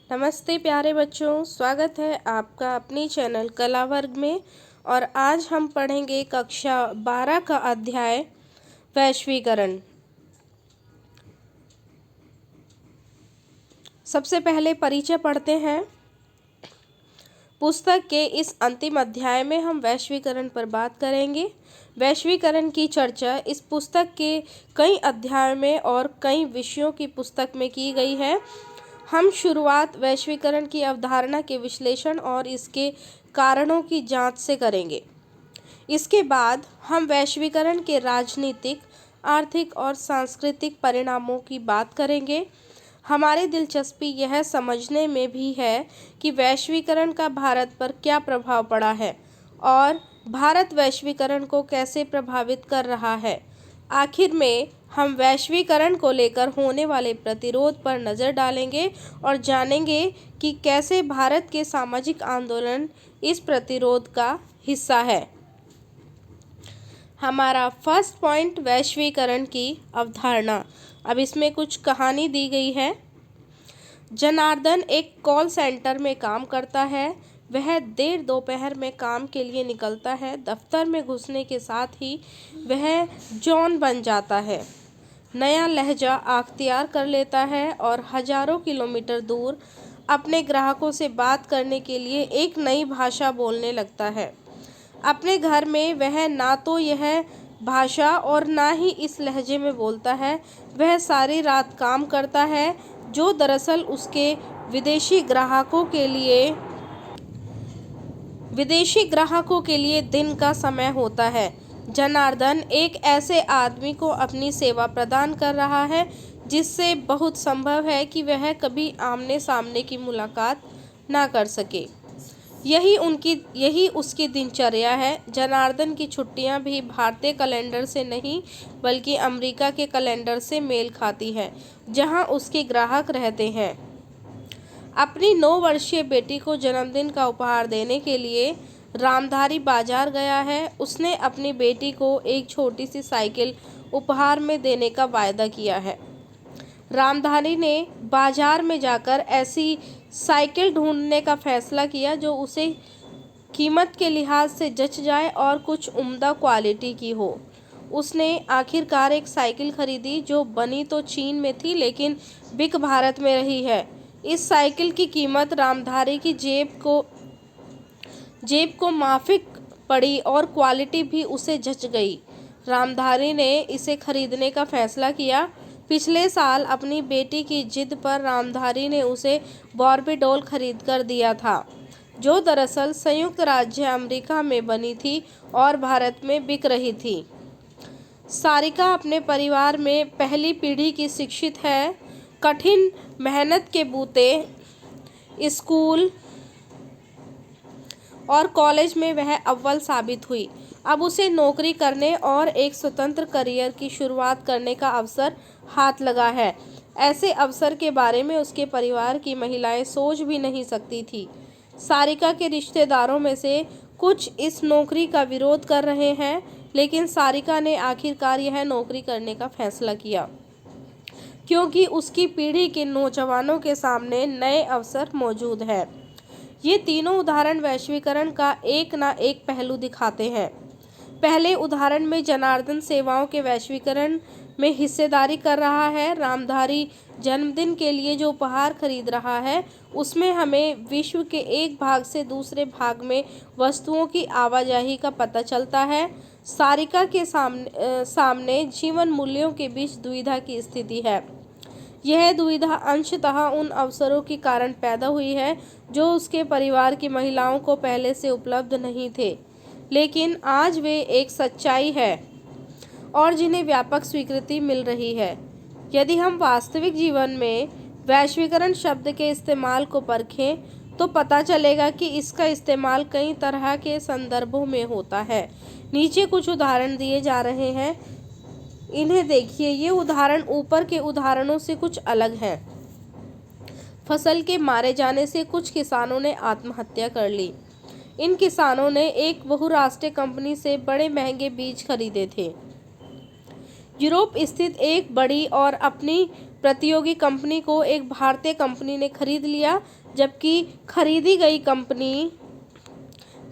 नमस्ते प्यारे बच्चों, स्वागत है आपका अपनी चैनल कला वर्ग में। और आज हम पढ़ेंगे कक्षा 12 का अध्याय वैश्वीकरण। सबसे पहले परिचय पढ़ते हैं। पुस्तक के इस अंतिम अध्याय में हम वैश्वीकरण पर बात करेंगे। वैश्वीकरण की चर्चा इस पुस्तक के कई अध्यायों में और कई विषयों की पुस्तक में की गई है। हम शुरुआत वैश्वीकरण की अवधारणा के विश्लेषण और इसके कारणों की जांच से करेंगे। इसके बाद हम वैश्वीकरण के राजनीतिक, आर्थिक और सांस्कृतिक परिणामों की बात करेंगे। हमारी दिलचस्पी यह समझने में भी है कि वैश्वीकरण का भारत पर क्या प्रभाव पड़ा है और भारत वैश्वीकरण को कैसे प्रभावित कर रहा है। आखिर में हम वैश्वीकरण को लेकर होने वाले प्रतिरोध पर नज़र डालेंगे और जानेंगे कि कैसे भारत के सामाजिक आंदोलन इस प्रतिरोध का हिस्सा है। हमारा फर्स्ट पॉइंट वैश्वीकरण की अवधारणा। अब इसमें कुछ कहानी दी गई है। जनार्दन एक कॉल सेंटर में काम करता है। वह देर दोपहर में काम के लिए निकलता है। दफ्तर में घुसने के साथ ही वह जॉन बन जाता है। नया लहजा अख्तियार कर लेता है और हजारों किलोमीटर दूर अपने ग्राहकों से बात करने के लिए एक नई भाषा बोलने लगता है। अपने घर में वह ना तो यह भाषा और ना ही इस लहजे में बोलता है। वह सारी रात काम करता है, जो दरअसल उसके विदेशी ग्राहकों के लिए दिन का समय होता है। जनार्दन एक ऐसे आदमी को अपनी सेवा प्रदान कर रहा है जिससे बहुत संभव है कि वह कभी आमने सामने की मुलाकात ना कर सके। यही उसकी दिनचर्या है। जनार्दन की छुट्टियां भी भारतीय कैलेंडर से नहीं बल्कि अमेरिका के कैलेंडर से मेल खाती हैं, जहां उसके ग्राहक रहते हैं। अपनी 9 वर्षीय बेटी को जन्मदिन का उपहार देने के लिए रामधारी बाजार गया है। उसने अपनी बेटी को एक छोटी सी साइकिल उपहार में देने का वायदा किया है। रामधारी ने बाजार में जाकर ऐसी साइकिल ढूंढने का फैसला किया जो उसे कीमत के लिहाज से जच जाए और कुछ उम्दा क्वालिटी की हो। उसने आखिरकार एक साइकिल खरीदी जो बनी तो चीन में थी लेकिन बिक भारत में रही है। इस साइकिल की कीमत रामधारी की जेब को माफिक पड़ी और क्वालिटी भी उसे जच गई। रामधारी ने इसे खरीदने का फैसला किया। पिछले साल अपनी बेटी की जिद पर रामधारी ने उसे बार्बी डॉल खरीद कर दिया था, जो दरअसल संयुक्त राज्य अमेरिका में बनी थी और भारत में बिक रही थी। सारिका अपने परिवार में पहली पीढ़ी की शिक्षित है। कठिन मेहनत के बूते स्कूल और कॉलेज में वह अव्वल साबित हुई। अब उसे नौकरी करने और एक स्वतंत्र करियर की शुरुआत करने का अवसर हाथ लगा है। ऐसे अवसर के बारे में उसके परिवार की महिलाएं सोच भी नहीं सकती थी। सारिका के रिश्तेदारों में से कुछ इस नौकरी का विरोध कर रहे हैं, लेकिन सारिका ने आखिरकार यह नौकरी करने का फैसला किया क्योंकि उसकी पीढ़ी के नौजवानों के सामने नए अवसर मौजूद हैं। ये तीनों उदाहरण वैश्वीकरण का एक ना एक पहलू दिखाते हैं। पहले उदाहरण में जनार्दन सेवाओं के वैश्वीकरण में हिस्सेदारी कर रहा है। रामधारी जन्मदिन के लिए जो उपहार खरीद रहा है उसमें हमें विश्व के एक भाग से दूसरे भाग में वस्तुओं की आवाजाही का पता चलता है। सारिका के सामने जीवन मूल्यों के बीच दुविधा की स्थिति है। यह दुविधा अंशतः उन अवसरों के कारण पैदा हुई है जो उसके परिवार की महिलाओं को पहले से उपलब्ध नहीं थे, लेकिन आज वे एक सच्चाई है और जिन्हें व्यापक स्वीकृति मिल रही है। यदि हम वास्तविक जीवन में वैश्वीकरण शब्द के इस्तेमाल को परखें तो पता चलेगा कि इसका इस्तेमाल कई तरह के संदर्भों में होता है। नीचे कुछ उदाहरण दिए जा रहे हैं, इन्हें देखिए। ये उदाहरण ऊपर के उदाहरणों से कुछ अलग हैं। फसल के मारे जाने से कुछ किसानों ने आत्महत्या कर ली। इन किसानों ने एक बहुराष्ट्रीय कंपनी से बड़े महंगे बीज खरीदे थे। यूरोप स्थित एक बड़ी और अपनी प्रतियोगी कंपनी को एक भारतीय कंपनी ने खरीद लिया, जबकि खरीदी गई कंपनी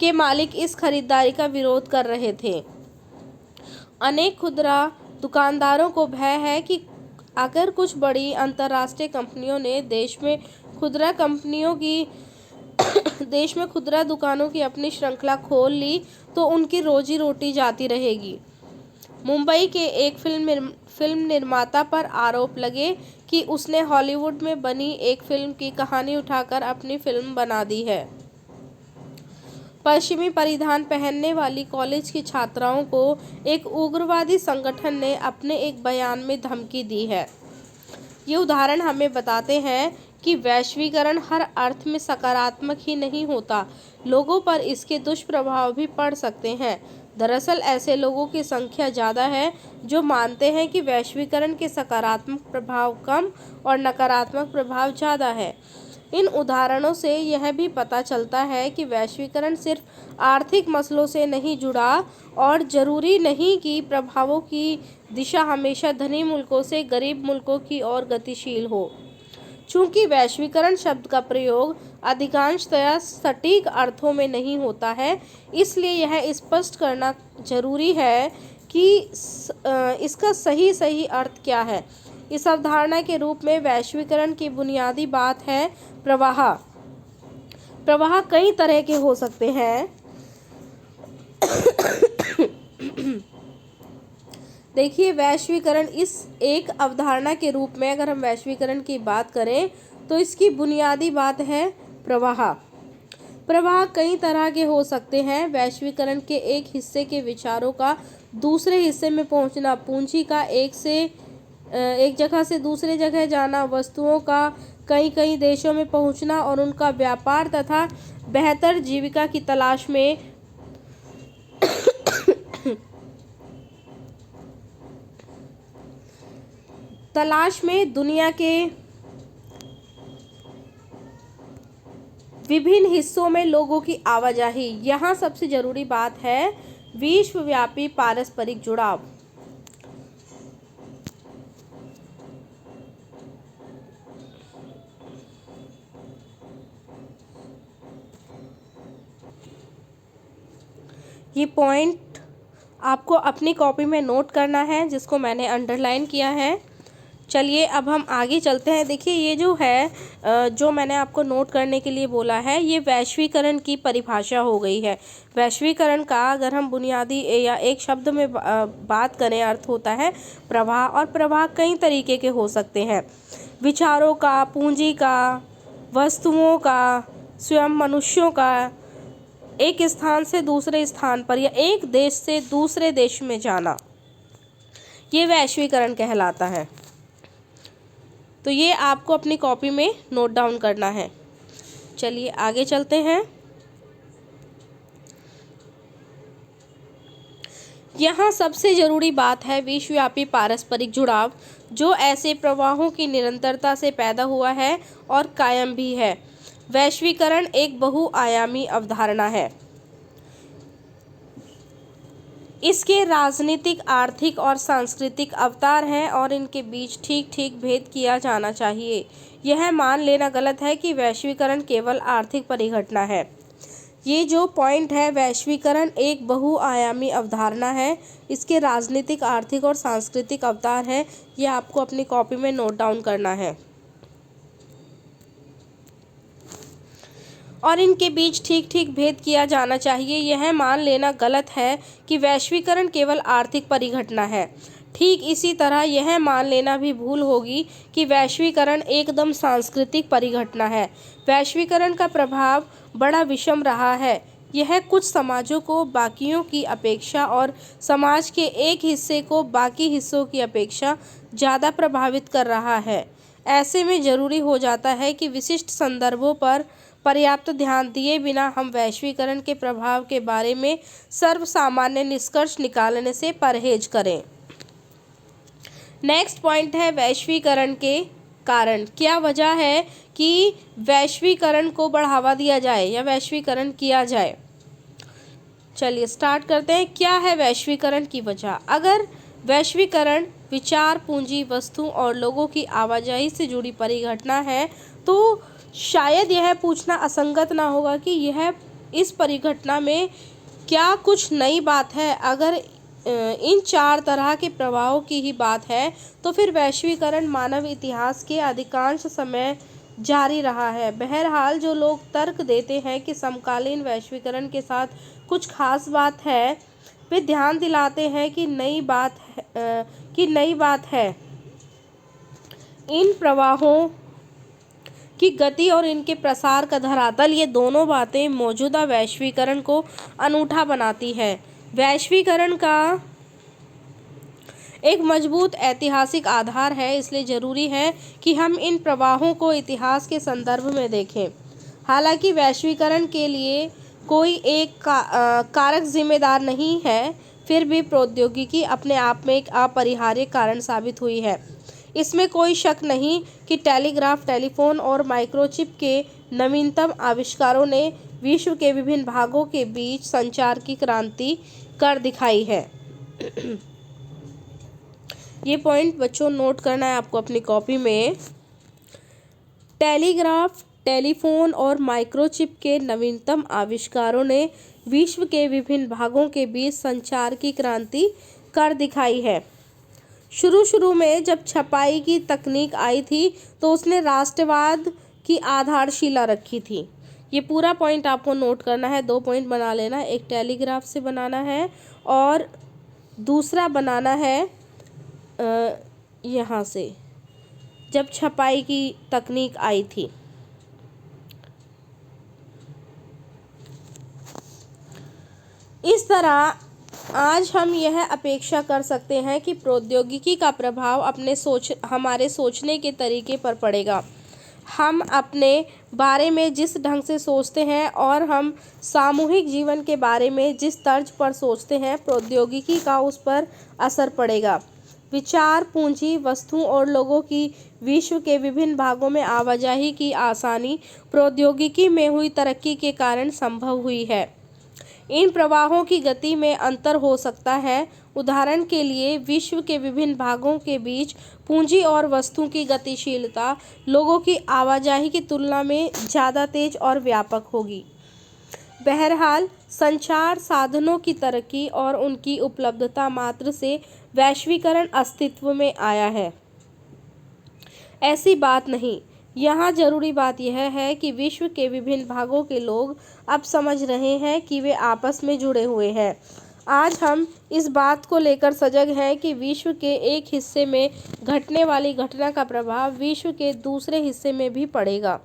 के मालिक इस खरीदारी का विरोध कर रहे थे। अनेक खुदरा दुकानदारों को भय है कि अगर कुछ बड़ी अंतर्राष्ट्रीय कंपनियों ने देश में खुदरा दुकानों की अपनी श्रृंखला खोल ली तो उनकी रोजी रोटी जाती रहेगी। मुंबई के एक फिल्म निर्माता पर आरोप लगे कि उसने हॉलीवुड में बनी एक फिल्म की कहानी उठाकर अपनी फिल्म बना दी है। पश्चिमी परिधान पहनने वाली कॉलेज की छात्राओं को एक उग्रवादी संगठन ने अपने एक बयान में धमकी दी है। ये उदाहरण हमें बताते हैं कि वैश्वीकरण हर अर्थ में सकारात्मक ही नहीं होता, लोगों पर इसके दुष्प्रभाव भी पड़ सकते हैं। दरअसल ऐसे लोगों की संख्या ज़्यादा है जो मानते हैं कि वैश्वीकरण के सकारात्मक प्रभाव कम और नकारात्मक प्रभाव ज़्यादा है। इन उदाहरणों से यह भी पता चलता है कि वैश्वीकरण सिर्फ आर्थिक मसलों से नहीं जुड़ा और जरूरी नहीं कि प्रभावों की दिशा हमेशा धनी मुल्कों से गरीब मुल्कों की ओर गतिशील हो। चूँकि वैश्वीकरण शब्द का प्रयोग अधिकांशतया सटीक अर्थों में नहीं होता है, इसलिए यह स्पष्ट करना जरूरी है कि इसका सही अर्थ क्या है। इस अवधारणा के रूप में वैश्वीकरण की बुनियादी बात है प्रवाह। प्रवाह कई तरह के हो सकते हैं। देखिए, वैश्वीकरण इस एक अवधारणा के रूप में अगर हम वैश्वीकरण की बात करें तो इसकी बुनियादी बात है प्रवाह। प्रवाह कई तरह के हो सकते हैं। वैश्वीकरण के एक हिस्से के विचारों का दूसरे हिस्से में पहुंचना, पूंजी का एक जगह से दूसरे जगह जाना, वस्तुओं का कई देशों में पहुंचना और उनका व्यापार तथा बेहतर जीविका की तलाश में दुनिया के विभिन्न हिस्सों में लोगों की आवाजाही। यहाँ सबसे जरूरी बात है विश्वव्यापी पारस्परिक जुड़ाव। ये पॉइंट आपको अपनी कॉपी में नोट करना है, जिसको मैंने अंडरलाइन किया है। चलिए अब हम आगे चलते हैं। देखिए, ये जो है जो मैंने आपको नोट करने के लिए बोला है, ये वैश्वीकरण की परिभाषा हो गई है। वैश्वीकरण का अगर हम बुनियादी या एक शब्द में बात करें, अर्थ होता है प्रवाह। और प्रवाह कई तरीके के हो सकते हैं। विचारों का, पूंजी का, वस्तुओं का, स्वयं मनुष्यों का एक स्थान से दूसरे स्थान पर या एक देश से दूसरे देश में जाना, ये वैश्वीकरण कहलाता है। तो ये आपको अपनी कॉपी में नोट डाउन करना है। चलिए आगे चलते हैं। यहाँ सबसे ज़रूरी बात है विश्वव्यापी पारस्परिक जुड़ाव, जो ऐसे प्रवाहों की निरंतरता से पैदा हुआ है और कायम भी है। वैश्वीकरण एक बहुआयामी अवधारणा है। इसके राजनीतिक, आर्थिक और सांस्कृतिक अवतार हैं और इनके बीच ठीक भेद किया जाना चाहिए। यह मान लेना गलत है कि वैश्वीकरण केवल आर्थिक परिघटना है। ये जो पॉइंट है, वैश्वीकरण एक बहुआयामी अवधारणा है, इसके राजनीतिक, आर्थिक और सांस्कृतिक अवतार हैं, ये आपको अपनी कॉपी में नोट डाउन करना है। और इनके बीच ठीक भेद किया जाना चाहिए। यह मान लेना गलत है कि वैश्वीकरण केवल आर्थिक परिघटना है। ठीक इसी तरह यह मान लेना भी भूल होगी कि वैश्वीकरण एकदम सांस्कृतिक परिघटना है। वैश्वीकरण का प्रभाव बड़ा विषम रहा है। यह कुछ समाजों को बाकियों की अपेक्षा और समाज के एक हिस्से को बाकी हिस्सों की अपेक्षा ज़्यादा प्रभावित कर रहा है। ऐसे में ज़रूरी हो जाता है कि विशिष्ट संदर्भों पर पर्याप्त ध्यान दिए बिना हम वैश्वीकरण के प्रभाव के बारे में सर्वसामान्य निष्कर्ष निकालने से परहेज करें। नेक्स्ट पॉइंट है वैश्वीकरण के कारण। क्या वजह है कि वैश्वीकरण को बढ़ावा दिया जाए या वैश्वीकरण किया जाए? चलिए स्टार्ट करते हैं। क्या है वैश्वीकरण की वजह? अगर वैश्वीकरण विचार, पूंजी, वस्तु और लोगों की आवाजाही से जुड़ी परिघटना है, तो शायद यह पूछना असंगत ना होगा कि यह इस परिघटना में क्या कुछ नई बात है। अगर इन चार तरह के प्रभावों की ही बात है तो फिर वैश्वीकरण मानव इतिहास के अधिकांश समय जारी रहा है। बहरहाल जो लोग तर्क देते हैं कि समकालीन वैश्वीकरण के साथ कुछ खास बात है, वे ध्यान दिलाते हैं कि नई बात है इन प्रवाहों की गति और इनके प्रसार का धरातल। ये दोनों बातें मौजूदा वैश्वीकरण को अनूठा बनाती है। वैश्वीकरण का एक मजबूत ऐतिहासिक आधार है, इसलिए जरूरी है कि हम इन प्रवाहों को इतिहास के संदर्भ में देखें। हालांकि वैश्वीकरण के लिए कोई एक कारक जिम्मेदार नहीं है, फिर भी प्रौद्योगिकी अपने आप में एक अपरिहार्य कारण साबित हुई है। इसमें कोई शक नहीं कि टेलीग्राफ, टेलीफोन और माइक्रोचिप के नवीनतम आविष्कारों ने विश्व के विभिन्न भागों के बीच संचार की क्रांति कर दिखाई है। ये पॉइंट बच्चों नोट करना है आपको अपनी कॉपी में। टेलीग्राफ, टेलीफोन और माइक्रोचिप के नवीनतम आविष्कारों ने विश्व के विभिन्न भागों के बीच संचार की क्रांति कर दिखाई है। शुरू में जब छपाई की तकनीक आई थी तो उसने राष्ट्रवाद की आधारशिला रखी थी। ये पूरा पॉइंट आपको नोट करना है, 2 पॉइंट बना लेना। एक टेलीग्राफ से बनाना है और दूसरा बनाना है यहाँ से, जब छपाई की तकनीक आई थी। इस तरह आज हम यह अपेक्षा कर सकते हैं कि प्रौद्योगिकी का प्रभाव हमारे सोचने के तरीके पर पड़ेगा। हम अपने बारे में जिस ढंग से सोचते हैं और हम सामूहिक जीवन के बारे में जिस तर्ज पर सोचते हैं, प्रौद्योगिकी का उस पर असर पड़ेगा। विचार, पूंजी, वस्तुओं और लोगों की विश्व के विभिन्न भागों में आवाजाही की आसानी प्रौद्योगिकी में हुई तरक्की के कारण संभव हुई है। इन प्रवाहों की गति में अंतर हो सकता है। उदाहरण के लिए, विश्व के विभिन्न भागों के बीच पूंजी और वस्तु की गतिशीलता लोगों की आवाजाही की तुलना में ज़्यादा तेज और व्यापक होगी। बहरहाल, संचार साधनों की तरक्की और उनकी उपलब्धता मात्र से वैश्वीकरण अस्तित्व में आया है, ऐसी बात नहीं। यहाँ जरूरी बात यह है कि विश्व के विभिन्न भागों के लोग अब समझ रहे हैं कि वे आपस में जुड़े हुए हैं। आज हम इस बात को लेकर सजग हैं कि विश्व के एक हिस्से में घटने वाली घटना का प्रभाव विश्व के दूसरे हिस्से में भी पड़ेगा।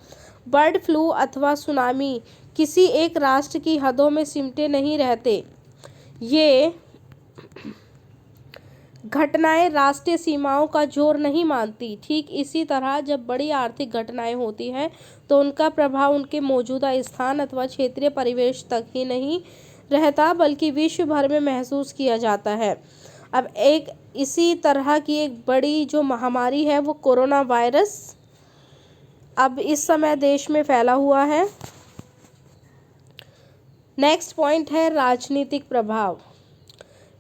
बर्ड फ्लू अथवा सुनामी किसी एक राष्ट्र की हदों में सिमटे नहीं रहते। ये घटनाएं राष्ट्रीय सीमाओं का जोर नहीं मानती। ठीक इसी तरह जब बड़ी आर्थिक घटनाएं होती हैं तो उनका प्रभाव उनके मौजूदा स्थान अथवा क्षेत्रीय परिवेश तक ही नहीं रहता, बल्कि विश्व भर में महसूस किया जाता है। अब इसी तरह की एक बड़ी जो महामारी है वो कोरोना वायरस अब इस समय देश में फैला हुआ है। नेक्स्ट पॉइंट है राजनीतिक प्रभाव।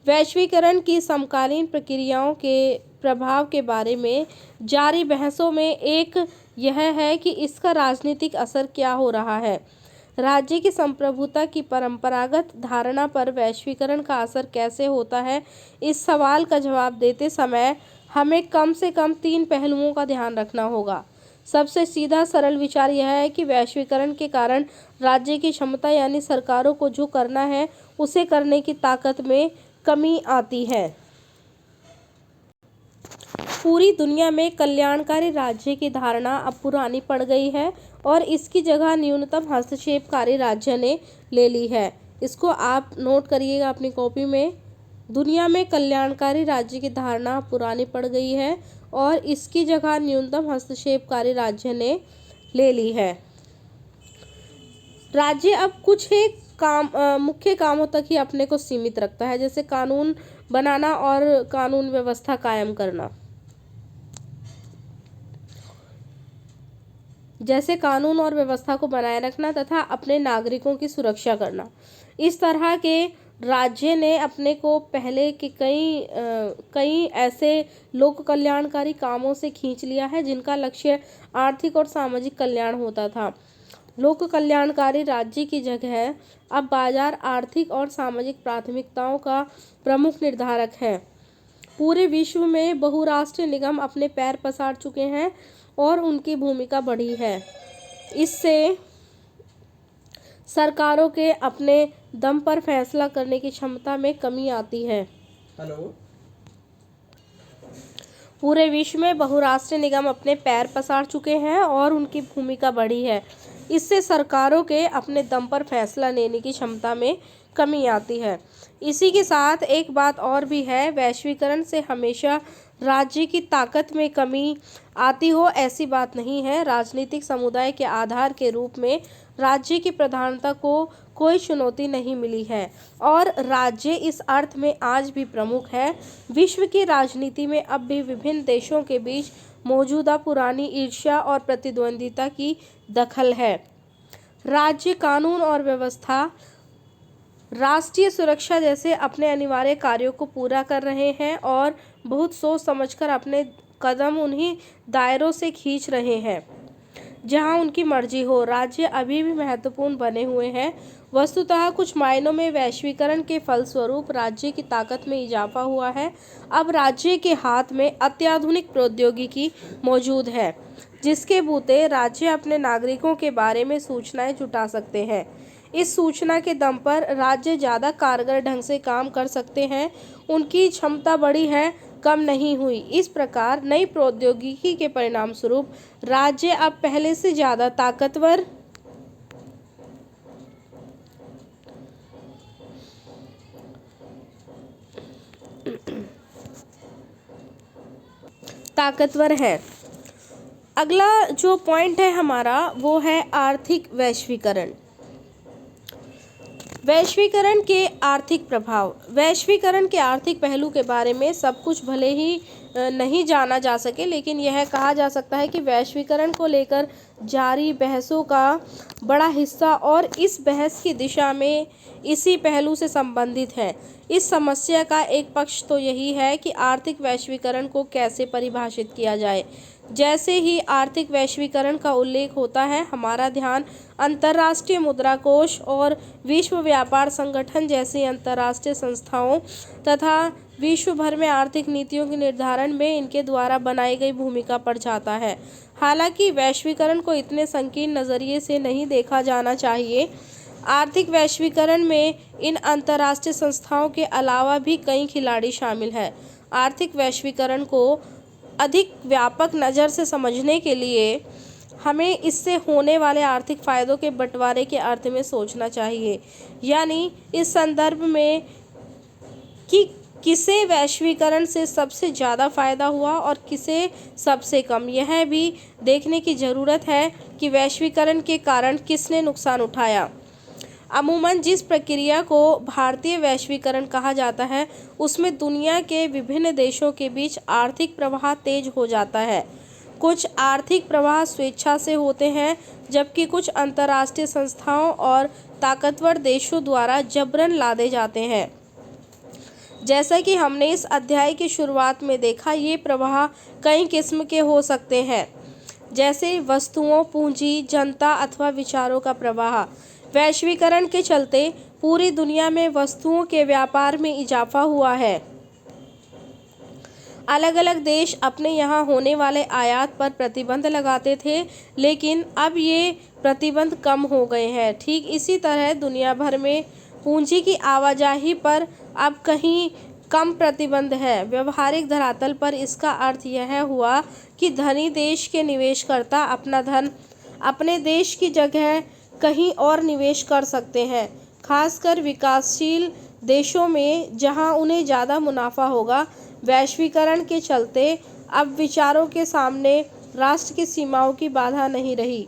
वैश्वीकरण की समकालीन प्रक्रियाओं के प्रभाव के बारे में जारी बहसों में एक यह है कि इसका राजनीतिक असर क्या हो रहा है। राज्य की संप्रभुता की परंपरागत धारणा पर वैश्वीकरण का असर कैसे होता है, इस सवाल का जवाब देते समय हमें कम से कम 3 पहलुओं का ध्यान रखना होगा। सबसे सीधा सरल विचार यह है कि वैश्वीकरण के कारण राज्य की क्षमता यानी सरकारों को जो करना है उसे करने की ताकत में कमी आती है। पूरी दुनिया में कल्याणकारी राज्य की धारणा अब पुरानी पड़ गई है और इसकी जगह न्यूनतम हस्तक्षेपकारी राज्य ने ले ली है। इसको आप नोट करिएगा अपनी कॉपी में। दुनिया में कल्याणकारी राज्य की धारणा पुरानी पड़ गई है और इसकी जगह न्यूनतम हस्तक्षेपकारी राज्य ने ले ली है। राज्य अब कुछ एक मुख्य कामों तक ही अपने को सीमित रखता है, जैसे कानून बनाना और कानून व्यवस्था कायम करना। जैसे कानून और व्यवस्था को बनाए रखना तथा अपने नागरिकों की सुरक्षा करना। इस तरह के राज्य ने अपने को पहले के कई ऐसे लोक कल्याणकारी कामों से खींच लिया है जिनका लक्ष्य आर्थिक और सामाजिक कल्याण होता था। लोक कल्याणकारी राज्य की जगह अब बाजार आर्थिक और सामाजिक प्राथमिकताओं का प्रमुख निर्धारक है। पूरे विश्व में बहुराष्ट्रीय निगम अपने पैर पसार चुके हैं और उनकी भूमिका बढ़ी है। इससे सरकारों के अपने दम पर फैसला करने की क्षमता में कमी आती है। पूरे विश्व में बहुराष्ट्रीय निगम अपने पैर पसार चुके हैं और उनकी भूमिका बढ़ी है। इससे सरकारों के अपने दम पर फैसला लेने की क्षमता में कमी आती है। इसी के साथ एक बात और भी है, वैश्वीकरण से हमेशा राज्य की ताकत में कमी आती हो ऐसी बात नहीं है। राजनीतिक समुदाय के आधार के रूप में राज्य की प्रधानता को कोई चुनौती नहीं मिली है और राज्य इस अर्थ में आज भी प्रमुख है। विश्व की राजनीति में अब भी विभिन्न देशों के बीच मौजूदा पुरानी ईर्ष्या और प्रतिद्वंदिता की दखल है। राज्य कानून और व्यवस्था, राष्ट्रीय सुरक्षा जैसे अपने अनिवार्य कार्यों को पूरा कर रहे हैं और बहुत सोच समझकर अपने कदम उन्हीं दायरों से खींच रहे हैं जहां उनकी मर्जी हो। राज्य अभी भी महत्वपूर्ण बने हुए हैं। वस्तुतः कुछ मायनों में वैश्वीकरण के फलस्वरूप राज्य की ताकत में इजाफा हुआ है। अब राज्य के हाथ में अत्याधुनिक प्रौद्योगिकी मौजूद है जिसके बूते राज्य अपने नागरिकों के बारे में सूचनाएं जुटा सकते हैं। इस सूचना के दम पर राज्य ज़्यादा कारगर ढंग से काम कर सकते हैं। उनकी क्षमता बढ़ी है, कम नहीं हुई। इस प्रकार नई प्रौद्योगिकी के परिणाम स्वरूप राज्य अब पहले से ज़्यादा ताकतवर है। अगला जो पॉइंट है हमारा वो है आर्थिक वैश्वीकरण। वैश्वीकरण के आर्थिक प्रभाव। वैश्वीकरण के आर्थिक पहलू के बारे में सब कुछ भले ही नहीं जाना जा सके, लेकिन यह कहा जा सकता है कि वैश्वीकरण को लेकर जारी बहसों का बड़ा हिस्सा और इस बहस की दिशा में इसी पहलू से संबंधित है। इस समस्या का एक पक्ष तो यही है कि आर्थिक वैश्वीकरण को कैसे परिभाषित किया जाए। जैसे ही आर्थिक वैश्वीकरण का उल्लेख होता है, हमारा ध्यान अंतर्राष्ट्रीय मुद्रा कोष और विश्व व्यापार संगठन जैसी अंतर्राष्ट्रीय संस्थाओं तथा विश्व भर में आर्थिक नीतियों के निर्धारण में इनके द्वारा बनाई गई भूमिका पर जाता है। हालांकि वैश्वीकरण को इतने संकीर्ण नज़रिए से नहीं देखा जाना चाहिए। आर्थिक वैश्वीकरण में इन अंतर्राष्ट्रीय संस्थाओं के अलावा भी कई खिलाड़ी शामिल हैं। आर्थिक वैश्वीकरण को अधिक व्यापक नज़र से समझने के लिए हमें इससे होने वाले आर्थिक फ़ायदों के बंटवारे के अर्थ में सोचना चाहिए, यानी इस संदर्भ में कि किसे वैश्वीकरण से सबसे ज़्यादा फ़ायदा हुआ और किसे सबसे कम। यह भी देखने की ज़रूरत है कि वैश्वीकरण के कारण किसने नुकसान उठाया। अमूमन जिस प्रक्रिया को भारतीय वैश्वीकरण कहा जाता है उसमें दुनिया के विभिन्न देशों के बीच आर्थिक प्रवाह तेज हो जाता है। कुछ आर्थिक प्रवाह स्वेच्छा से होते हैं जबकि कुछ अंतर्राष्ट्रीय संस्थाओं और ताकतवर देशों द्वारा जबरन लादे जाते हैं। जैसा कि हमने इस अध्याय की शुरुआत में देखा, ये प्रवाह कई किस्म के हो सकते हैं, जैसे वस्तुओं, पूंजी, जनता अथवा विचारों का प्रवाह। वैश्वीकरण के चलते पूरी दुनिया में वस्तुओं के व्यापार में इजाफा हुआ है। अलग अलग देश अपने यहाँ होने वाले आयात पर प्रतिबंध लगाते थे, लेकिन अब ये प्रतिबंध कम हो गए हैं। ठीक इसी तरह दुनिया भर में पूंजी की आवाजाही पर अब कहीं कम प्रतिबंध है। व्यवहारिक धरातल पर इसका अर्थ यह हुआ कि धनी देश के निवेशकर्ता अपना धन अपने देश की जगह कहीं और निवेश कर सकते हैं, खासकर विकासशील देशों में जहां उन्हें ज़्यादा मुनाफा होगा। वैश्वीकरण के चलते अब विचारों के सामने राष्ट्र की सीमाओं की बाधा नहीं रही,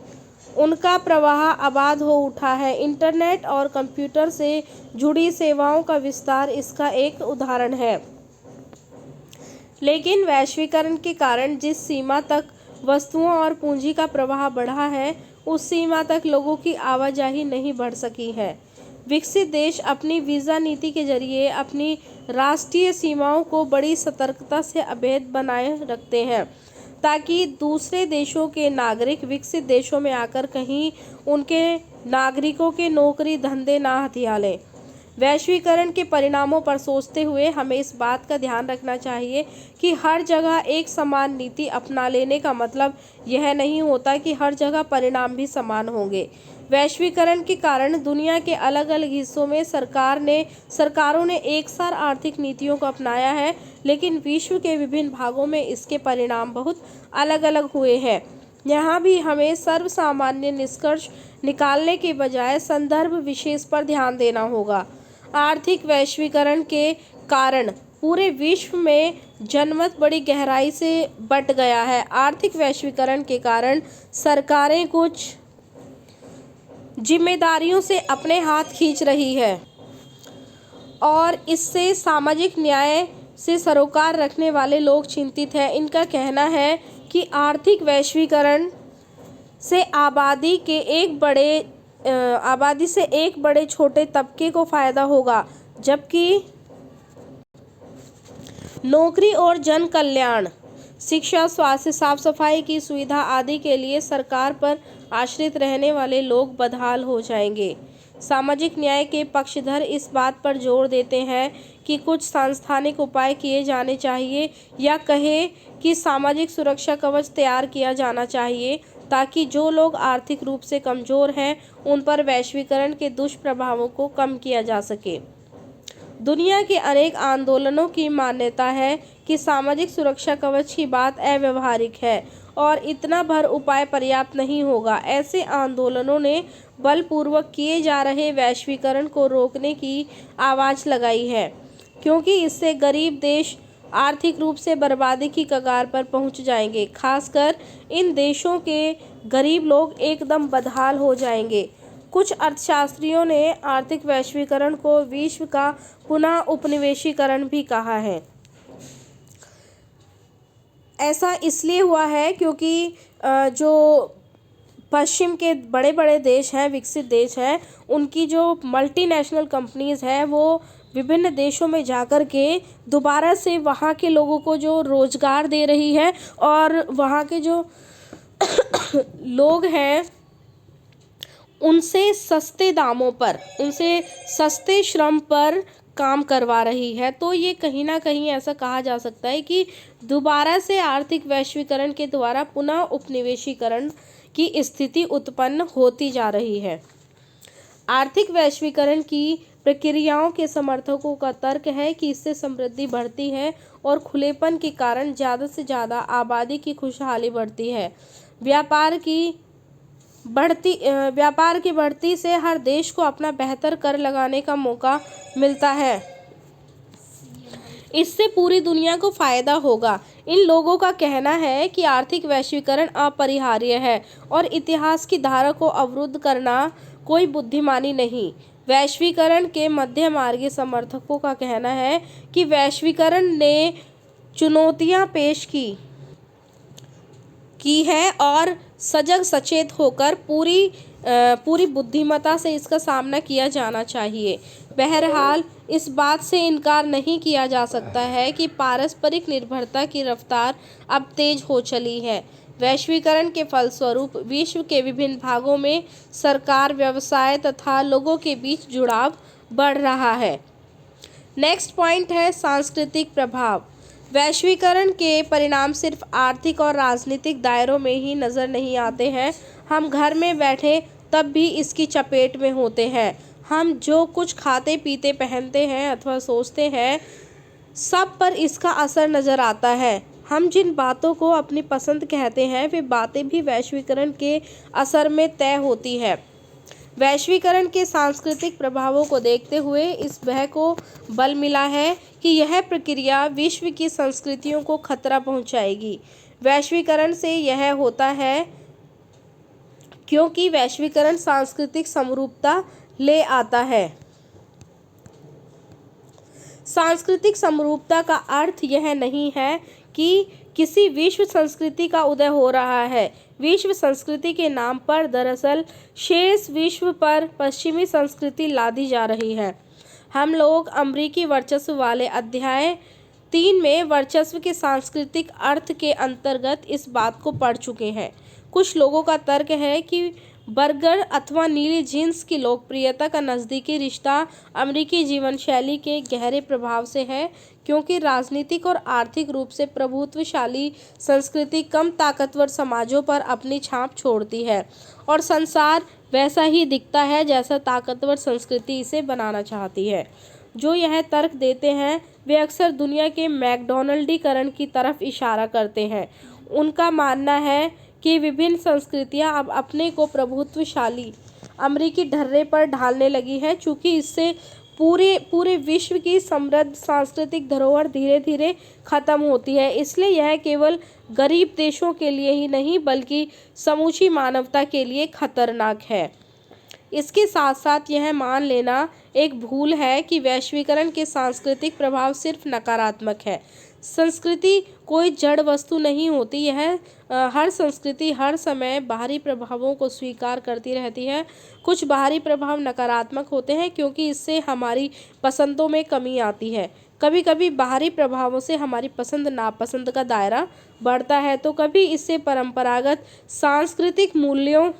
उनका प्रवाह आबाद हो उठा है। इंटरनेट और कंप्यूटर से जुड़ी सेवाओं का विस्तार इसका एक उदाहरण है। लेकिन वैश्वीकरण के कारण जिस सीमा तक वस्तुओं और पूंजी का प्रवाह बढ़ा है, उस सीमा तक लोगों की आवाजाही नहीं बढ़ सकी है। विकसित देश अपनी वीज़ा नीति के जरिए अपनी राष्ट्रीय सीमाओं को बड़ी सतर्कता से अवैध बनाए रखते हैं, ताकि दूसरे देशों के नागरिक विकसित देशों में आकर कहीं उनके नागरिकों के नौकरी धंधे ना हथिया लें। वैश्वीकरण के परिणामों पर सोचते हुए हमें इस बात का ध्यान रखना चाहिए कि हर जगह एक समान नीति अपना लेने का मतलब यह नहीं होता कि हर जगह परिणाम भी समान होंगे। वैश्वीकरण के कारण दुनिया के अलग अलग हिस्सों में सरकारों ने एकसार आर्थिक नीतियों को अपनाया है, लेकिन विश्व के विभिन्न भागों में इसके परिणाम बहुत अलग अलग हुए हैं। यहाँ भी हमें सर्वसामान्य निष्कर्ष निकालने के बजाय संदर्भ विशेष पर ध्यान देना होगा। आर्थिक वैश्वीकरण के कारण पूरे विश्व में जनमत बड़ी गहराई से बंट गया है। आर्थिक वैश्वीकरण के कारण सरकारें कुछ जिम्मेदारियों से अपने हाथ खींच रही है और इससे सामाजिक न्याय से सरोकार रखने वाले लोग चिंतित हैं। इनका कहना है कि आर्थिक वैश्वीकरण से आबादी से एक बड़े छोटे तबके को फायदा होगा, जबकि नौकरी और जन कल्याण, शिक्षा, स्वास्थ्य, साफ सफाई की सुविधा आदि के लिए सरकार पर आश्रित रहने वाले लोग बदहाल हो जाएंगे। सामाजिक न्याय के पक्षधर इस बात पर जोर देते हैं कि कुछ सांस्थानिक उपाय किए जाने चाहिए, या कहे कि सामाजिक सुरक्षा कवच तैयार किया जाना चाहिए, ताकि जो लोग आर्थिक रूप से कमजोर हैं उन पर वैश्वीकरण के दुष्प्रभावों को कम किया जा सके। दुनिया के अनेक आंदोलनों की मान्यता है कि सामाजिक सुरक्षा कवच की बात अव्यावहारिक है और इतना भर उपाय पर्याप्त नहीं होगा। ऐसे आंदोलनों ने बलपूर्वक किए जा रहे वैश्वीकरण को रोकने की आवाज़ लगाई है, क्योंकि इससे गरीब देश आर्थिक रूप से बर्बादी की कगार पर पहुंच जाएंगे। खासकर इन देशों के गरीब लोग एकदम बदहाल हो जाएंगे। कुछ अर्थशास्त्रियों ने आर्थिक वैश्वीकरण को विश्व का पुनः उपनिवेशीकरण भी कहा है। ऐसा इसलिए हुआ है क्योंकि जो पश्चिम के बड़े बड़े देश हैं, विकसित देश हैं, उनकी जो मल्टीनेशनल कंपनीज हैं वो विभिन्न देशों में जाकर के दोबारा से वहाँ के लोगों को जो रोजगार दे रही है और वहाँ के जो लोग हैं उनसे सस्ते दामों पर, उनसे सस्ते श्रम पर काम करवा रही है। तो ये कहीं ना कहीं ऐसा कहा जा सकता है कि दोबारा से आर्थिक वैश्वीकरण के द्वारा पुनः उपनिवेशीकरण की स्थिति उत्पन्न होती जा रही है। आर्थिक वैश्वीकरण की प्रक्रियाओं के समर्थकों का तर्क है कि इससे समृद्धि बढ़ती है और खुलेपन के कारण ज़्यादा से ज़्यादा आबादी की खुशहाली बढ़ती है। व्यापार की बढ़ती से हर देश को अपना बेहतर कर लगाने का मौका मिलता है। इससे पूरी दुनिया को फायदा होगा। इन लोगों का कहना है कि आर्थिक वैश्वीकरण अपरिहार्य है और इतिहास की धारा को अवरुद्ध करना कोई बुद्धिमानी नहीं। वैश्वीकरण के मध्य मार्गी समर्थकों का कहना है कि वैश्वीकरण ने चुनौतियां पेश की है और सजग सचेत होकर पूरी बुद्धिमत्ता से इसका सामना किया जाना चाहिए। बहरहाल इस बात से इनकार नहीं किया जा सकता है कि पारस्परिक निर्भरता की रफ्तार अब तेज हो चली है। वैश्वीकरण के फलस्वरूप विश्व के विभिन्न भागों में सरकार, व्यवसाय तथा लोगों के बीच जुड़ाव बढ़ रहा है। नेक्स्ट पॉइंट है सांस्कृतिक प्रभाव। वैश्वीकरण के परिणाम सिर्फ आर्थिक और राजनीतिक दायरों में ही नज़र नहीं आते हैं। हम घर में बैठे तब भी इसकी चपेट में होते हैं। हम जो कुछ खाते पीते, पहनते हैं अथवा सोचते हैं, सब पर इसका असर नज़र आता है। हम जिन बातों को अपनी पसंद कहते हैं वे बातें भी वैश्वीकरण के असर में तय होती है। वैश्वीकरण के सांस्कृतिक प्रभावों को देखते हुए इस भय को बल मिला है कि यह प्रक्रिया विश्व की संस्कृतियों को खतरा पहुंचाएगी। वैश्वीकरण से यह होता है क्योंकि वैश्वीकरण सांस्कृतिक समरूपता ले आता है। सांस्कृतिक समरूपता का अर्थ यह नहीं है कि किसी विश्व संस्कृति का उदय हो रहा है। विश्व संस्कृति के नाम पर दरअसल शेष विश्व पर पश्चिमी संस्कृति लादी जा रही है। हम लोग अमेरिकी वर्चस्व वाले अध्याय 3 में वर्चस्व के सांस्कृतिक अर्थ के अंतर्गत इस बात को पढ़ चुके हैं। कुछ लोगों का तर्क है कि बर्गर अथवा नीली जींस की लोकप्रियता का नज़दीकी रिश्ता अमेरिकी जीवन शैली के गहरे प्रभाव से है, क्योंकि राजनीतिक और आर्थिक रूप से प्रभुत्वशाली संस्कृति कम ताकतवर समाजों पर अपनी छाप छोड़ती है और संसार वैसा ही दिखता है जैसा ताकतवर संस्कृति इसे बनाना चाहती है। जो यह तर्क देते हैं वे अक्सर दुनिया के मैकडॉनल्डीकरण की तरफ इशारा करते हैं। उनका मानना है कि विभिन्न संस्कृतियां अब अपने को प्रभुत्वशाली अमेरिकी ढर्रे पर ढालने लगी है। चूँकि इससे पूरे विश्व की समृद्ध सांस्कृतिक धरोहर धीरे धीरे खत्म होती है, इसलिए यह केवल गरीब देशों के लिए ही नहीं बल्कि समूची मानवता के लिए खतरनाक है। इसके साथ साथ यह मान लेना एक भूल है कि वैश्वीकरण के सांस्कृतिक प्रभाव सिर्फ नकारात्मक है। संस्कृति कोई जड़ वस्तु नहीं होती, यह हर संस्कृति हर समय बाहरी प्रभावों को स्वीकार करती रहती है। कुछ बाहरी प्रभाव नकारात्मक होते हैं क्योंकि इससे हमारी पसंदों में कमी आती है। कभी कभी बाहरी प्रभावों से हमारी पसंद नापसंद का दायरा बढ़ता है, तो कभी इससे परंपरागत सांस्कृतिक मूल्यों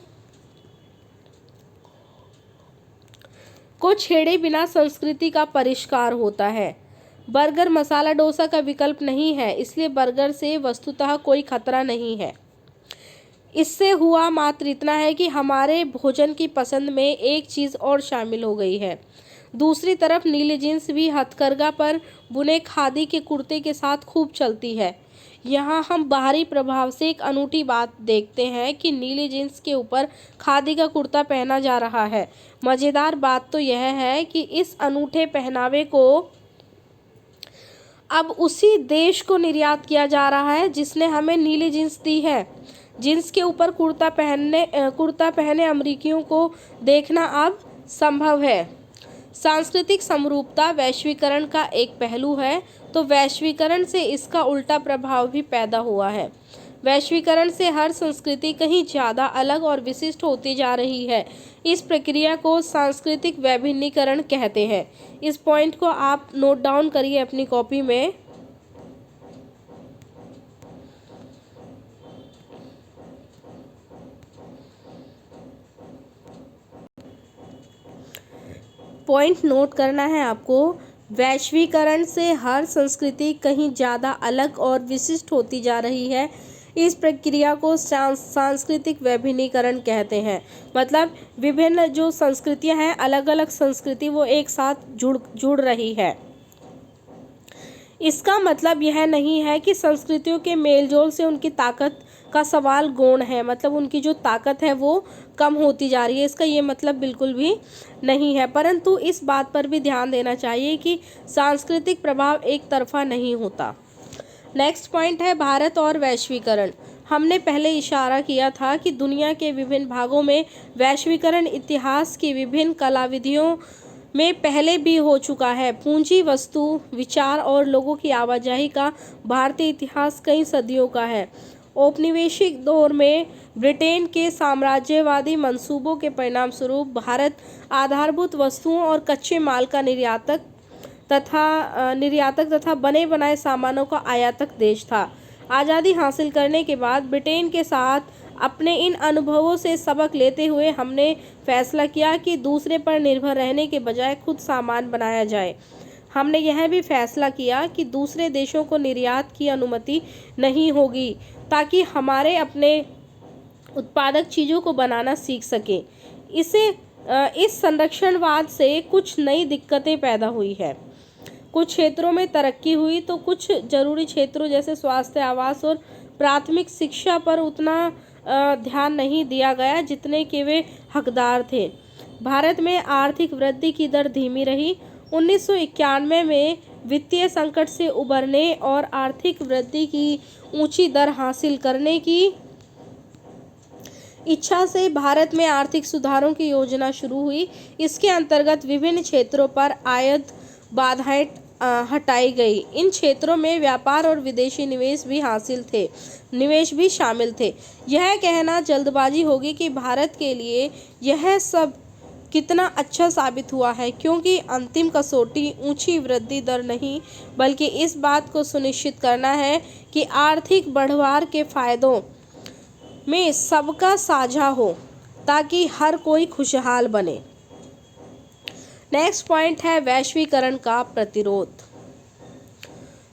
को छेड़े बिना संस्कृति का परिष्कार होता है। बर्गर मसाला डोसा का विकल्प नहीं है, इसलिए बर्गर से वस्तुतः कोई खतरा नहीं है। इससे हुआ मात्र इतना है कि हमारे भोजन की पसंद में एक चीज़ और शामिल हो गई है। दूसरी तरफ नीली जींस भी हथकरघा पर बुने खादी के कुर्ते के साथ खूब चलती है। यहाँ हम बाहरी प्रभाव से एक अनूठी बात देखते हैं कि नीली जींस के ऊपर खादी का कुर्ता पहना जा रहा है। मज़ेदार बात तो यह है कि इस अनूठे पहनावे को अब उसी देश को निर्यात किया जा रहा है जिसने हमें नीली जींस दी है। जींस के ऊपर कुर्ता पहने अमेरिकियों को देखना अब संभव है। सांस्कृतिक समरूपता वैश्वीकरण का एक पहलू है, तो वैश्वीकरण से इसका उल्टा प्रभाव भी पैदा हुआ है। वैश्वीकरण से हर संस्कृति कहीं ज़्यादा अलग और विशिष्ट होती जा रही है। इस प्रक्रिया को सांस्कृतिक वैभिन्नीकरण कहते हैं। इस पॉइंट को आप नोट डाउन करिए अपनी कॉपी में। पॉइंट नोट करना है आपको। वैश्वीकरण से हर संस्कृति कहीं ज़्यादा अलग और विशिष्ट होती जा रही है। इस प्रक्रिया को सांस्कृतिक वैभिन्नीकरण कहते हैं। मतलब विभिन्न जो संस्कृतियां हैं, अलग अलग संस्कृति वो एक साथ जुड़ रही है। इसका मतलब यह नहीं है कि संस्कृतियों के मेलजोल से उनकी ताकत का सवाल गौण है, मतलब उनकी जो ताकत है वो कम होती जा रही है, इसका ये मतलब बिल्कुल भी नहीं है। परंतु इस बात पर भी ध्यान देना चाहिए कि सांस्कृतिक प्रभाव एक तरफा नहीं होता। नेक्स्ट पॉइंट है भारत और वैश्वीकरण। हमने पहले इशारा किया था कि दुनिया के विभिन्न भागों में वैश्वीकरण इतिहास की विभिन्न कलाविधियों में पहले भी हो चुका है। पूंजी, वस्तु, विचार और लोगों की आवाजाही का भारतीय इतिहास कई सदियों का है। औपनिवेशिक दौर में ब्रिटेन के साम्राज्यवादी मंसूबों के परिणाम स्वरूप भारत आधारभूत वस्तुओं और कच्चे माल का निर्यातक तथा बने बनाए सामानों का आयातक देश था। आज़ादी हासिल करने के बाद ब्रिटेन के साथ अपने इन अनुभवों से सबक लेते हुए हमने फैसला किया कि दूसरे पर निर्भर रहने के बजाय खुद सामान बनाया जाए। हमने यह भी फैसला किया कि दूसरे देशों को निर्यात की अनुमति नहीं होगी, ताकि हमारे अपने उत्पादक चीज़ों को बनाना सीख सकें। इस संरक्षणवाद से कुछ नई दिक्कतें पैदा हुई है। कुछ क्षेत्रों में तरक्की हुई तो कुछ जरूरी क्षेत्रों जैसे स्वास्थ्य, आवास और प्राथमिक शिक्षा पर उतना ध्यान नहीं दिया गया जितने के वे हकदार थे। भारत में आर्थिक वृद्धि की दर धीमी रही। 1991 में वित्तीय संकट से उबरने और आर्थिक वृद्धि की ऊंची दर हासिल करने की इच्छा से भारत में आर्थिक सुधारों की योजना शुरू हुई। इसके अंतर्गत विभिन्न क्षेत्रों पर आयात बाधाएं हटाई गई। इन क्षेत्रों में व्यापार और विदेशी निवेश भी शामिल थे। यह कहना जल्दबाजी होगी कि भारत के लिए यह सब कितना अच्छा साबित हुआ है, क्योंकि अंतिम कसौटी ऊंची वृद्धि दर नहीं बल्कि इस बात को सुनिश्चित करना है कि आर्थिक बढ़वार के फायदों में सबका साझा हो, ताकि हर कोई खुशहाल बने। नेक्स्ट पॉइंट है वैश्वीकरण का प्रतिरोध।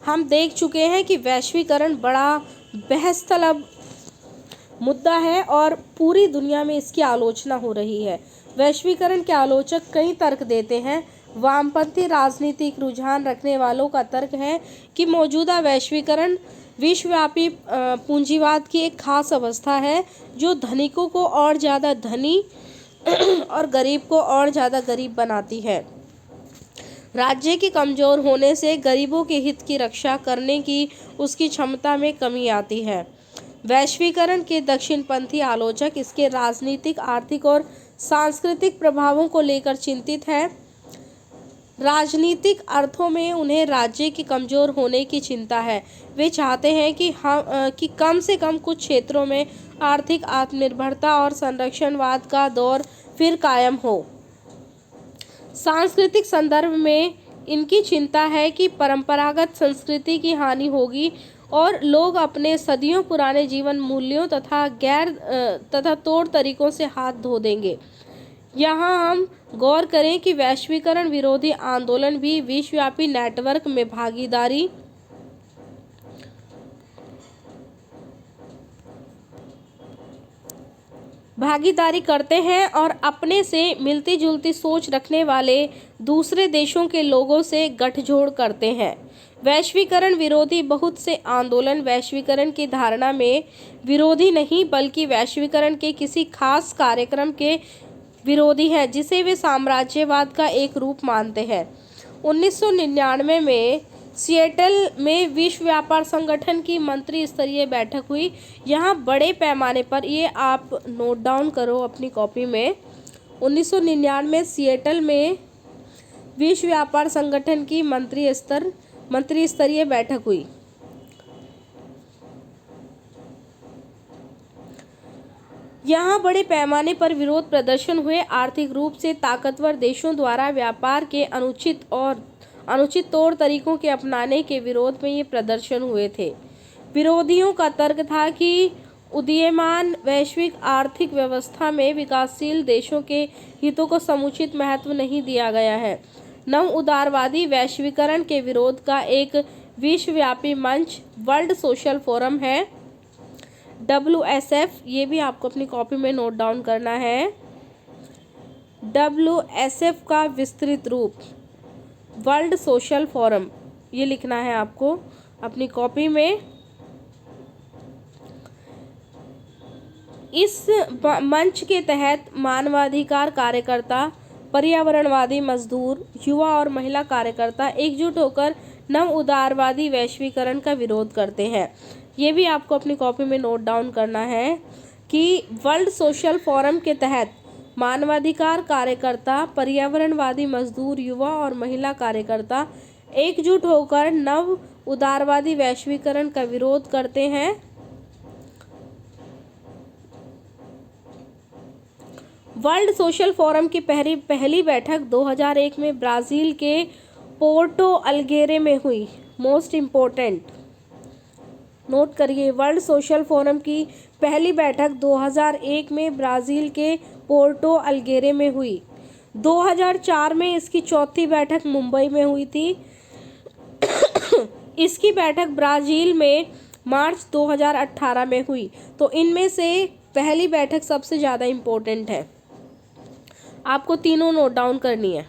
हम देख चुके हैं कि वैश्वीकरण बड़ा बहस तलब मुद्दा है और पूरी दुनिया में इसकी आलोचना हो रही है। वैश्वीकरण के आलोचक कई तर्क देते हैं। वामपंथी राजनीतिक रुझान रखने वालों का तर्क है कि मौजूदा वैश्वीकरण विश्वव्यापी पूंजीवाद की एक खास अवस्था है, जो धनिकों को और ज़्यादा धनी और गरीब को और ज़्यादा गरीब बनाती है। राज्य के कमज़ोर होने से गरीबों के हित की रक्षा करने की उसकी क्षमता में कमी आती है। वैश्वीकरण के दक्षिणपंथी आलोचक इसके राजनीतिक, आर्थिक और सांस्कृतिक प्रभावों को लेकर चिंतित हैं। राजनीतिक अर्थों में उन्हें राज्य के कमज़ोर होने की चिंता है। वे चाहते हैं कि कम से कम कुछ क्षेत्रों में आर्थिक आत्मनिर्भरता और संरक्षणवाद का दौर फिर कायम हो। सांस्कृतिक संदर्भ में इनकी चिंता है कि परंपरागत संस्कृति की हानि होगी और लोग अपने सदियों पुराने जीवन मूल्यों तथा तौर तरीकों से हाथ धो देंगे। यहाँ हम गौर करें कि वैश्वीकरण विरोधी आंदोलन भी विश्वव्यापी नेटवर्क में भागीदारी करते हैं और अपने से मिलती जुलती सोच रखने वाले दूसरे देशों के लोगों से गठजोड़ करते हैं। वैश्वीकरण विरोधी बहुत से आंदोलन वैश्वीकरण की धारणा में विरोधी नहीं बल्कि वैश्वीकरण के किसी खास कार्यक्रम के विरोधी हैं, जिसे वे साम्राज्यवाद का एक रूप मानते हैं। 1999 में सिएटल में विश्व व्यापार संगठन की मंत्री स्तरीय बैठक हुई। यहाँ बड़े पैमाने पर, ये आप नोट डाउन करो अपनी कॉपी में, 1999 सिएटल में विश्व व्यापार संगठन की मंत्री स्तरीय बैठक हुई। यहाँ बड़े पैमाने पर विरोध प्रदर्शन हुए। आर्थिक रूप से ताकतवर देशों द्वारा व्यापार के अनुचित तौर तरीकों के अपनाने के विरोध में ये प्रदर्शन हुए थे। विरोधियों का तर्क था कि उदीयमान वैश्विक आर्थिक व्यवस्था में विकासशील देशों के हितों को समुचित महत्व नहीं दिया गया है। नव उदारवादी वैश्वीकरण के विरोध का एक विश्वव्यापी मंच वर्ल्ड सोशल फोरम है, WSF। ये भी आपको अपनी कॉपी में नोट डाउन करना है। WSF का विस्तृत रूप वर्ल्ड सोशल फोरम, ये लिखना है आपको अपनी कॉपी में। इस मंच के तहत मानवाधिकार कार्यकर्ता, पर्यावरणवादी, मजदूर, युवा और महिला कार्यकर्ता एकजुट होकर नव उदारवादी वैश्वीकरण का विरोध करते हैं। ये भी आपको अपनी कॉपी में नोट डाउन करना है कि वर्ल्ड सोशल फोरम के तहत मानवाधिकार कार्यकर्ता, पर्यावरणवादी, मजदूर, युवा और महिला कार्यकर्ता एकजुट होकर नव उदारवादी वैश्वीकरण का विरोध करते हैं। वर्ल्ड सोशल फोरम की पहली बैठक 2001 में ब्राज़ील के पोर्टो अल्गेरे में हुई। मोस्ट इम्पोर्टेंट नोट करिए, वर्ल्ड सोशल फोरम की पहली बैठक 2001 में ब्राज़ील के पोर्टो अल्गेरे में हुई। 2004 में इसकी चौथी बैठक मुंबई में हुई थी। इसकी बैठक ब्राज़ील में मार्च 2018 में हुई। तो इनमें से पहली बैठक सबसे ज़्यादा इम्पोर्टेंट है, आपको तीनों नोट डाउन करनी है।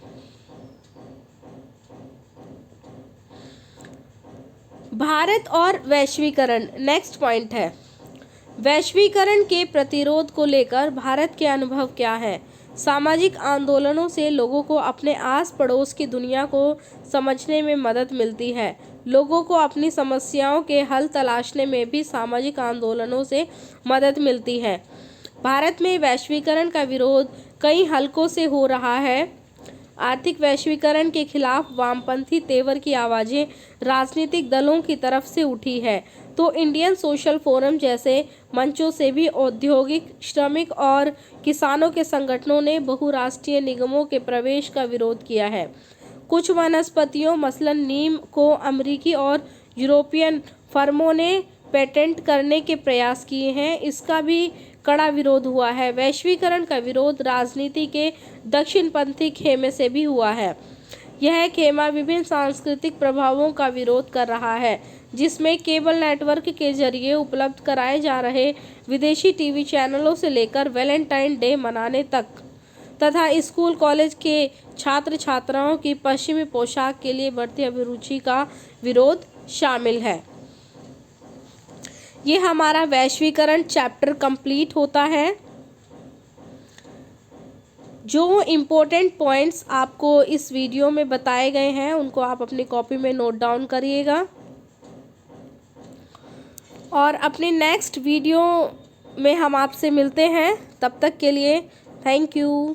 भारत और वैश्वीकरण, नेक्स्ट पॉइंट है वैश्वीकरण के प्रतिरोध को लेकर भारत के अनुभव क्या है। सामाजिक आंदोलनों से लोगों को अपने आस पड़ोस की दुनिया को समझने में मदद मिलती है। लोगों को अपनी समस्याओं के हल तलाशने में भी सामाजिक आंदोलनों से मदद मिलती है। भारत में वैश्वीकरण का विरोध कई हलकों से हो रहा है। आर्थिक वैश्वीकरण के खिलाफ वामपंथी तेवर की आवाज़ें राजनीतिक दलों की तरफ से उठी है, तो इंडियन सोशल फोरम जैसे मंचों से भी औद्योगिक, श्रमिक और किसानों के संगठनों ने बहुराष्ट्रीय निगमों के प्रवेश का विरोध किया है। कुछ वनस्पतियों मसलन नीम को अमेरिकी और यूरोपियन फर्मों ने पेटेंट करने के प्रयास किए हैं, इसका भी कड़ा विरोध हुआ है। वैश्वीकरण का विरोध राजनीति के दक्षिणपंथी खेमे से भी हुआ है। यह खेमा विभिन्न सांस्कृतिक प्रभावों का विरोध कर रहा है, जिसमें केबल नेटवर्क के जरिए उपलब्ध कराए जा रहे विदेशी टीवी चैनलों से लेकर वैलेंटाइन डे मनाने तक तथा स्कूल कॉलेज के छात्र छात्राओं की पश्चिमी पोशाक के लिए बढ़ती अभिरुचि का विरोध शामिल है। ये हमारा वैश्वीकरण चैप्टर कंप्लीट होता है। जो इम्पोर्टेंट पॉइंट्स आपको इस वीडियो में बताए गए हैं उनको आप अपनी कॉपी में नोट डाउन करिएगा और अपने नेक्स्ट वीडियो में हम आपसे मिलते हैं। तब तक के लिए थैंक यू।